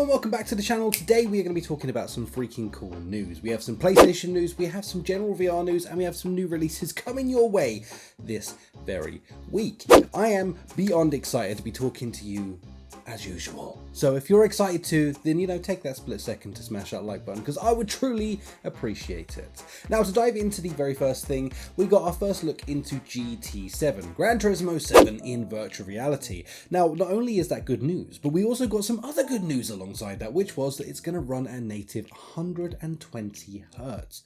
and welcome back to the channel. Today we are going to be talking about some freaking cool news. We have some PlayStation news, we have some general VR news, and we have some new releases coming your way this very week. I am beyond excited to be talking to you as usual. So if you're excited too, then take that split second to smash that like button, because I would truly appreciate it. Now, to dive into the very first thing, we got our first look into GT7, Gran Turismo 7 in virtual reality. Now, not only is that good news, but we also got some other good news alongside that, which was that it's going to run at native 120 Hertz.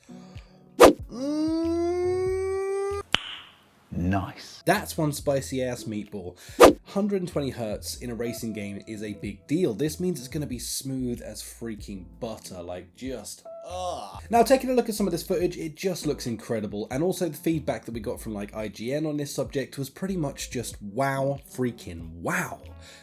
Nice. That's one spicy ass meatball. 120 Hertz in a racing game is a big deal. This means it's going to be smooth as freaking butter, like just Now, taking a look at some of this footage, it just looks incredible, and also the feedback that we got from like IGN on this subject was pretty much just wow, freaking wow.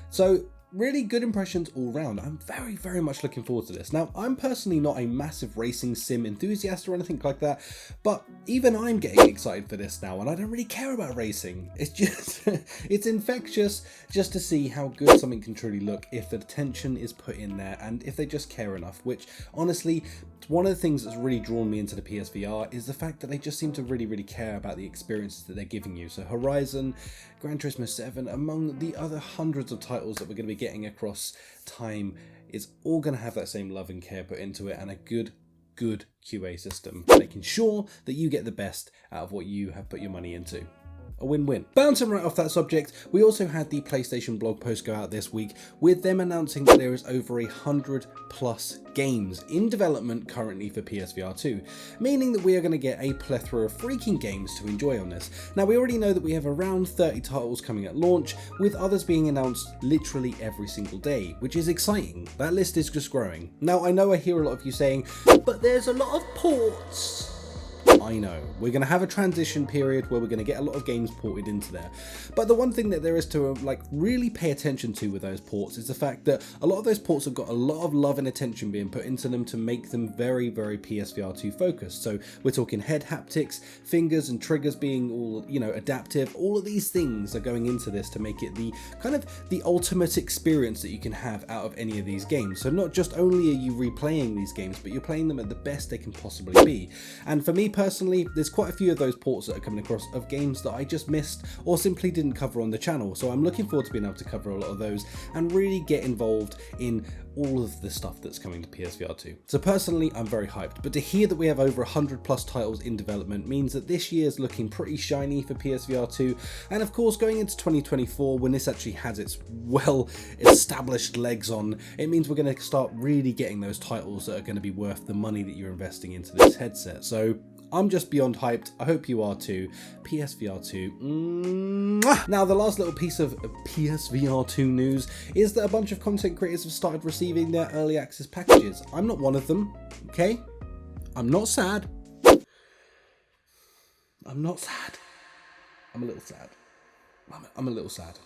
So really good impressions all round. I'm very much looking forward to this. Now, I'm personally not a massive racing sim enthusiast or anything like that, but even I'm getting excited for this now, and I don't really care about racing. It's just, it's infectious just to see how good something can truly look if the attention is put in there and if they just care enough, which honestly, one of the things that's really drawn me into the PSVR is the fact that they just seem to really care about the experiences that they're giving you. So Horizon, Gran Turismo 7, among the other hundreds of titles that we're going to be getting across time, is all going to have that same love and care put into it, and a good QA system, making sure that you get the best out of what you have put your money into. A win-win. Bouncing right off that subject, we also had the PlayStation blog post go out this week with them announcing that there is over 100+ games in development currently for PSVR 2, meaning that we are going to get a plethora of freaking games to enjoy on this. Now, we already know that we have around 30 titles coming at launch, with others being announced literally every single day, which is exciting. That list is just growing. Now, I know I hear a lot of you saying, but there's a lot of ports. I know, we're going to have a transition period where we're going to get a lot of games ported into there. But the one thing that there is to really pay attention to with those ports is the fact that a lot of those ports have got a lot of love and attention being put into them to make them very PSVR 2 focused. So we're talking head haptics, fingers and triggers being all, adaptive. All of these things are going into this to make it the kind of the ultimate experience that you can have out of any of these games. So not just only are you replaying these games, but you're playing them at the best they can possibly be. And for me personally, there's quite a few of those ports that are coming across of games that I just missed or simply didn't cover on the channel. So I'm looking forward to being able to cover a lot of those and really get involved in all of the stuff that's coming to PSVR 2. So personally, I'm very hyped, but to hear that we have over 100+ titles in development means that this year's looking pretty shiny for PSVR 2. And of course, going into 2024, when this actually has its well established legs on, it means we're going to start really getting those titles that are going to be worth the money that you're investing into this headset. So I'm just beyond hyped. I hope you are too. PSVR 2. Now, the last little piece of PSVR 2 news is that a bunch of content creators have started receiving their early access packages. I'm not one of them, okay? I'm not sad. I'm not sad. I'm a little sad. I'm a little sad.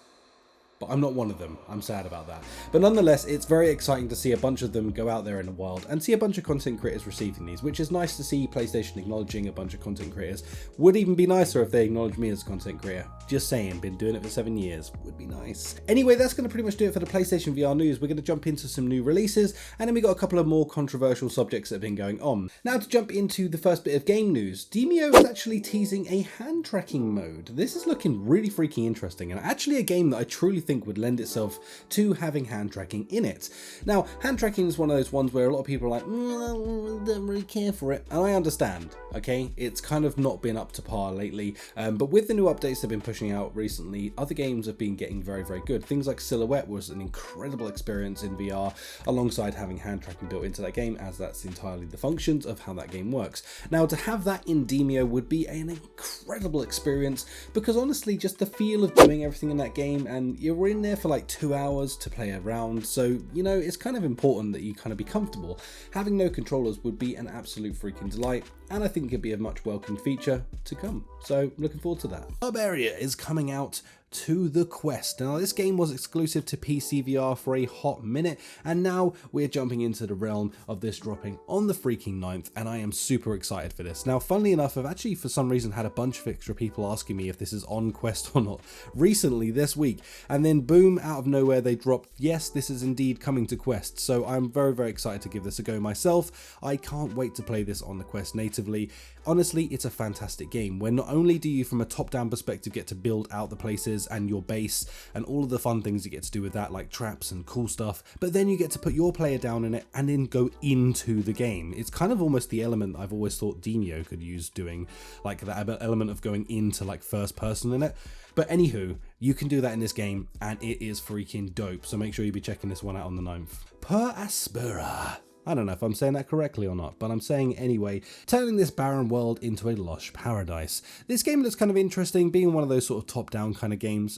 But I'm not one of them. I'm sad about that. But nonetheless, it's very exciting to see a bunch of them go out there in the wild and see a bunch of content creators receiving these, which is nice to see PlayStation acknowledging a bunch of content creators. Would even be nicer if they acknowledged me as a content creator. Just saying, been doing it for 7 years. Would be nice. Anyway, that's going to pretty much do it for the PlayStation VR news. We're going to jump into some new releases, and then we got a couple of more controversial subjects that have been going on. Now, to jump into the first bit of game news, Demeo is actually teasing a hand tracking mode. This is looking really freaking interesting, and actually a game that I truly think would lend itself to having hand tracking in it. Now, hand tracking is one of those ones where a lot of people are like, I don't really care for it, and I understand, okay? It's kind of not been up to par lately, but with the new updates they've been pushing out recently, other games have been getting very good. Things like Silhouette was an incredible experience in VR, alongside having hand tracking built into that game, as that's entirely the functions of how that game works. Now, to have that in Demeo would be an incredible experience, because honestly, just the feel of doing everything in that game, and you're in there for like 2 hours to play around, so it's kind of important that you kind of be comfortable. Having no controllers would be an absolute freaking delight, and I think it could be a much welcomed feature to come. So looking forward to that. Barbaria is coming out to the Quest. Now this game was exclusive to PSVR for a hot minute, and now we're jumping into the realm of this dropping on the freaking 9th, and I am super excited for this. Now funnily enough, I've actually for some reason had a bunch of extra people asking me if this is on Quest or not recently this week, and then boom, out of nowhere they dropped, yes, this is indeed coming to Quest. So I'm very excited to give this a go myself. I can't wait to play this on the Quest natively. Honestly, it's a fantastic game where not only do you from a top-down perspective get to build out the places and your base and all of the fun things you get to do with that, like traps and cool stuff, but then you get to put your player down in it and then go into the game. It's kind of almost the element I've always thought Demeo could use doing, like that element of going into like first person in it. But anywho, you can do that in this game and it is freaking dope, so make sure you be checking this one out on the 9th. Per Aspera. I don't know if I'm saying that correctly or not, but I'm saying anyway, turning this barren world into a lush paradise. This game looks kind of interesting, being one of those sort of top-down kind of games.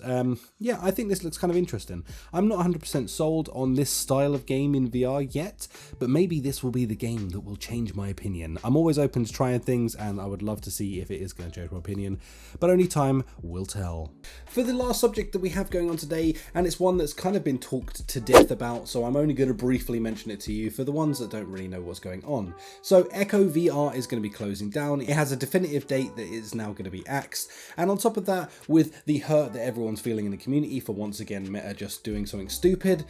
Yeah, I think this looks kind of interesting. I'm not 100% sold on this style of game in VR yet, but maybe this will be the game that will change my opinion. I'm always open to trying things, and I would love to see if it is going to change my opinion, but only time will tell. For the last subject that we have going on today, and it's one that's kind of been talked to death about, so I'm only going to briefly mention it to you for the ones that don't really know what's going on. So Echo VR is going to be closing down. It has a definitive date that is now going to be axed, and on top of that, with the hurt that everyone's feeling in the community for once again Meta just doing something stupid,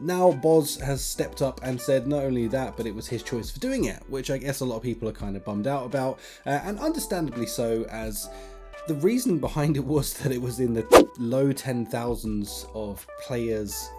now Boz has stepped up and said not only that, but it was his choice for doing it, which I guess a lot of people are kind of bummed out about, and understandably so, as the reason behind it was that it was in the low 10,000s of players,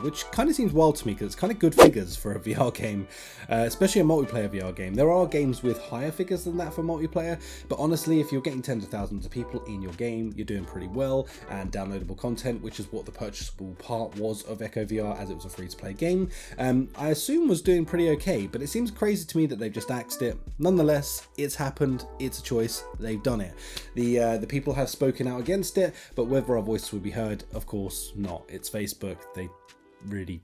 which kind of seems wild to me because it's kind of good figures for a VR game, especially a multiplayer VR game. There are games with higher figures than that for multiplayer, but honestly, if you're getting tens of thousands of people in your game, you're doing pretty well, and downloadable content, which is what the purchasable part was of Echo VR as it was a free-to-play game, I assume was doing pretty okay, but it seems crazy to me that they've just axed it. Nonetheless, it's happened, it's a choice, they've done it. The people have spoken out against it, but whether our voice will be heard, of course not. It's Facebook. They really...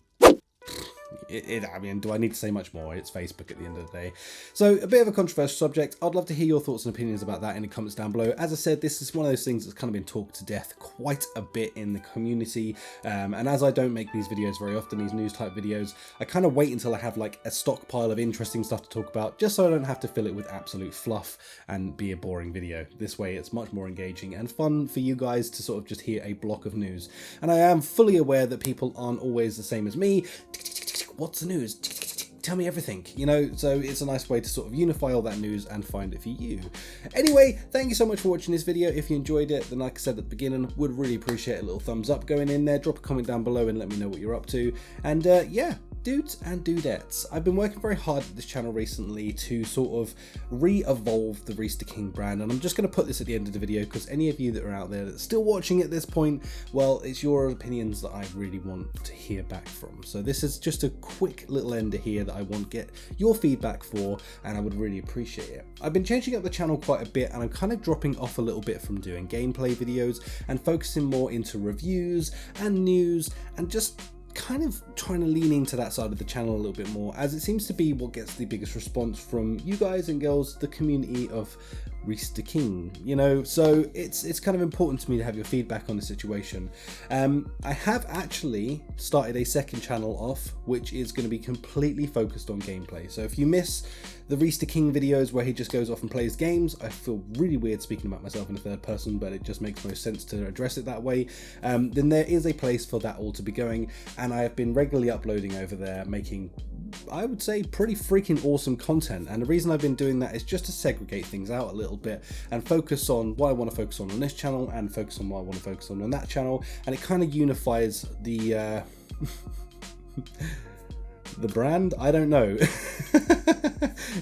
I mean, do I need to say much more? It's Facebook at the end of the day. So a bit of a controversial subject. I'd love to hear your thoughts and opinions about that in the comments down below. As I said, this is one of those things that's kind of been talked to death quite a bit in the community. And as I don't make these videos very often, these news type videos, I kind of wait until I have like a stockpile of interesting stuff to talk about, just so I don't have to fill it with absolute fluff and be a boring video. This way it's much more engaging and fun for you guys to sort of just hear a block of news. And I am fully aware that people aren't always the same as me. What's the news? Tell me everything, you know, so it's a nice way to sort of unify all that news and find it for you. Anyway, thank you so much for watching this video. If you enjoyed it, then like I said at the beginning, would really appreciate a little thumbs up going in there. Drop a comment down below and let me know what you're up to. And yeah, dudes and dudettes, I've been working very hard at this channel recently to sort of re-evolve the Rhys the King brand, and I'm just going to put this at the end of the video because any of you that are out there that's still watching at this point, well, it's your opinions that I really want to hear back from. So this is just a quick little ender here that I want to get your feedback for, and I would really appreciate it. I've been changing up the channel quite a bit, and I'm kind of dropping off a little bit from doing gameplay videos and focusing more into reviews and news and just kind of trying to lean into that side of the channel a little bit more, as it seems to be what gets the biggest response from you guys and girls, the community of Rhys the King, you know, so it's kind of important to me to have your feedback on the situation. I have actually started a second channel off, which is going to be completely focused on gameplay. So if you miss the Rhys the King videos where he just goes off and plays games, I feel really weird speaking about myself in the third person, but it just makes most sense to address it that way. Then there is a place for that all to be going, and I have been regularly uploading over there, making, I would say, pretty freaking awesome content. And the reason I've been doing that is just to segregate things out a little bit and focus on what I want to focus on this channel and focus on what I want to focus on that channel, and it kind of unifies the the brand, I don't know.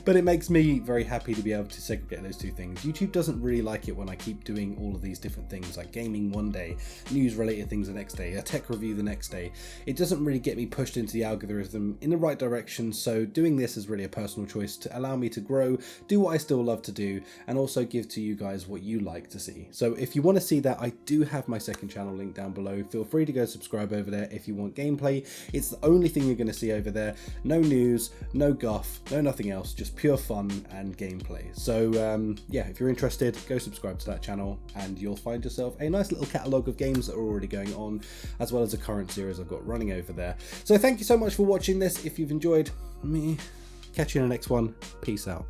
But it makes me very happy to be able to segregate those two things. YouTube doesn't really like it when I keep doing all of these different things, like gaming one day, news related things the next day, a tech review the next day. It doesn't really get me pushed into the algorithm in the right direction, so doing this is really a personal choice to allow me to grow, do what I still love to do, and also give to you guys what you like to see. So if you want to see that, I do have my second channel link down below. Feel free to go subscribe over there if you want gameplay. It's the only thing you're going to see over there. No news, no guff, no nothing else, just just pure fun and gameplay. So yeah, if you're interested, go subscribe to that channel and you'll find yourself a nice little catalogue of games that are already going on, as well as a current series I've got running over there. So thank you so much for watching this. If you've enjoyed me, catch you in the next one. Peace out.